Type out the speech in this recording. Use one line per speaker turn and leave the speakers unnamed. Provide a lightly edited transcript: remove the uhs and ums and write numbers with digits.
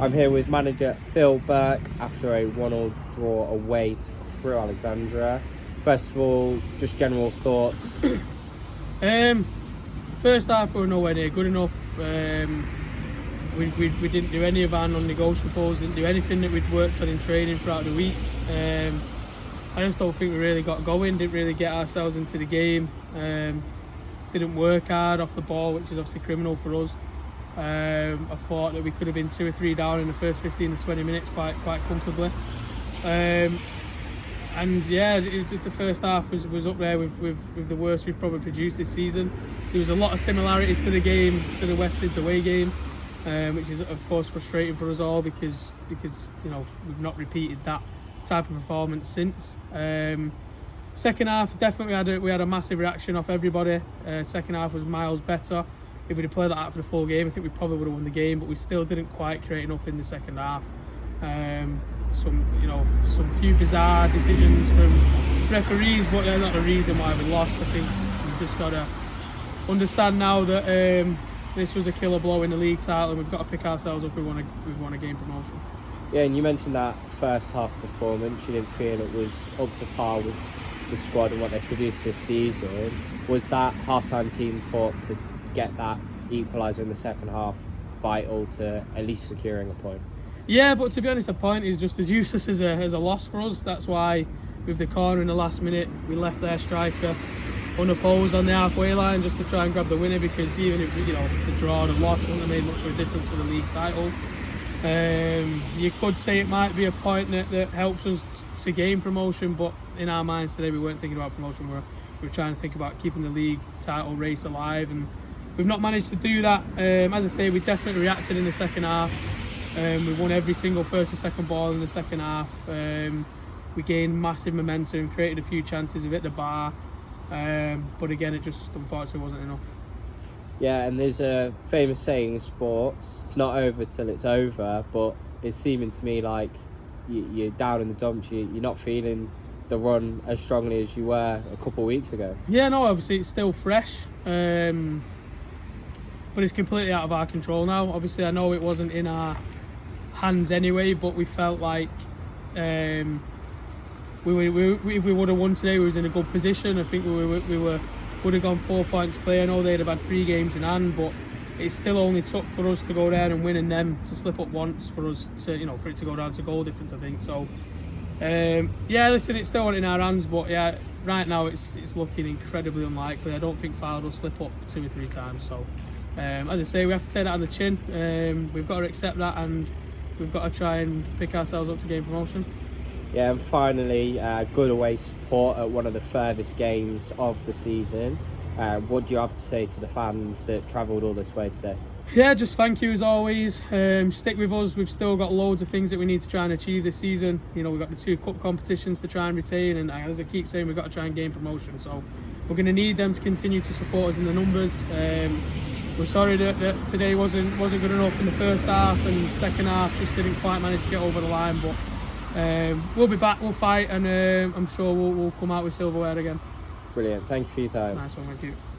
I'm here with manager Phil Burke after a 1-1 draw away to Crewe Alexandra. First of all, just general thoughts.
First half we were nowhere near good enough. We didn't do any of our non-negotiables, didn't do anything that we'd worked on in training throughout the week. I just don't think we really got going, didn't really get ourselves into the game. Didn't work hard off the ball, which is obviously criminal for us. I thought that we could have been 2 or 3 down in the first 15 to 20 minutes quite comfortably. And yeah, the first half was up there with the worst we've probably produced this season. There was a lot of similarities to the game, to the Westons away game, which is of course frustrating for us all because you know we've not repeated that type of performance since. Second half, definitely we had a massive reaction off everybody. Second half was miles better. If we'd have played that out for the full game, I think we probably would have won the game, but we still didn't quite create enough in the second half. Some few bizarre decisions from referees, but they're not the reason why we lost. I think we've just got to understand now that this was a killer blow in the league title, and we've got to pick ourselves up if we want to gain promotion.
Yeah, and you mentioned that first half performance, you didn't feel it was up to par with the squad and what they produced this season. Was that half-time team talk to get that equaliser in the second half vital to at least securing a point?
Yeah, but to be honest, a point is just as useless as a loss for us. That's why with the corner in the last minute, we left their striker unopposed on the halfway line just to try and grab the winner, because even if the draw or the loss wouldn't have made much of a difference to the league title. You could say it might be a point that helps us to gain promotion, but in our minds today we weren't thinking about promotion. We're trying to think about keeping the league title race alive, and we've not managed to do that. As I say, we definitely reacted in the second half. We won every single first and second ball in the second half. We gained massive momentum, created a few chances, we hit the bar, but again it just unfortunately wasn't enough.
Yeah, and there's a famous saying in sports, it's not over till it's over, but it's seeming to me like you're down in the dumps, you're not feeling the run as strongly as you were a couple of weeks ago.
Yeah, no, obviously it's still fresh, but it's completely out of our control now. Obviously I know it wasn't in our hands anyway, but we felt like if we would have won today, we was in a good position. I think we would have gone 4 points clear. I know they'd have had 3 games in hand, but it still only took for us to go there and win, and them to slip up once for us to for it to go down to goal difference, I think. So yeah, listen, it's still not in our hands, but yeah, right now it's looking incredibly unlikely. I don't think Fylde will slip up 2 or 3 times. So as I say, we have to take that on the chin. We've got to accept that, and we've got to try and pick ourselves up to gain promotion.
Yeah, and finally, good away support at one of the furthest games of the season. What do you have to say to the fans that travelled all this way today?
Yeah, just thank you as always. Stick with us. We've still got loads of things that we need to try and achieve this season. We've got the 2 cup competitions to try and retain, and as I keep saying, we've got to try and gain promotion. So we're going to need them to continue to support us in the numbers. We're sorry that today wasn't good enough in the first half, and second half just didn't quite manage to get over the line. But we'll be back, we'll fight, and I'm sure we'll come out with silverware again.
Brilliant, thank you for your time.
Nice one, thank you.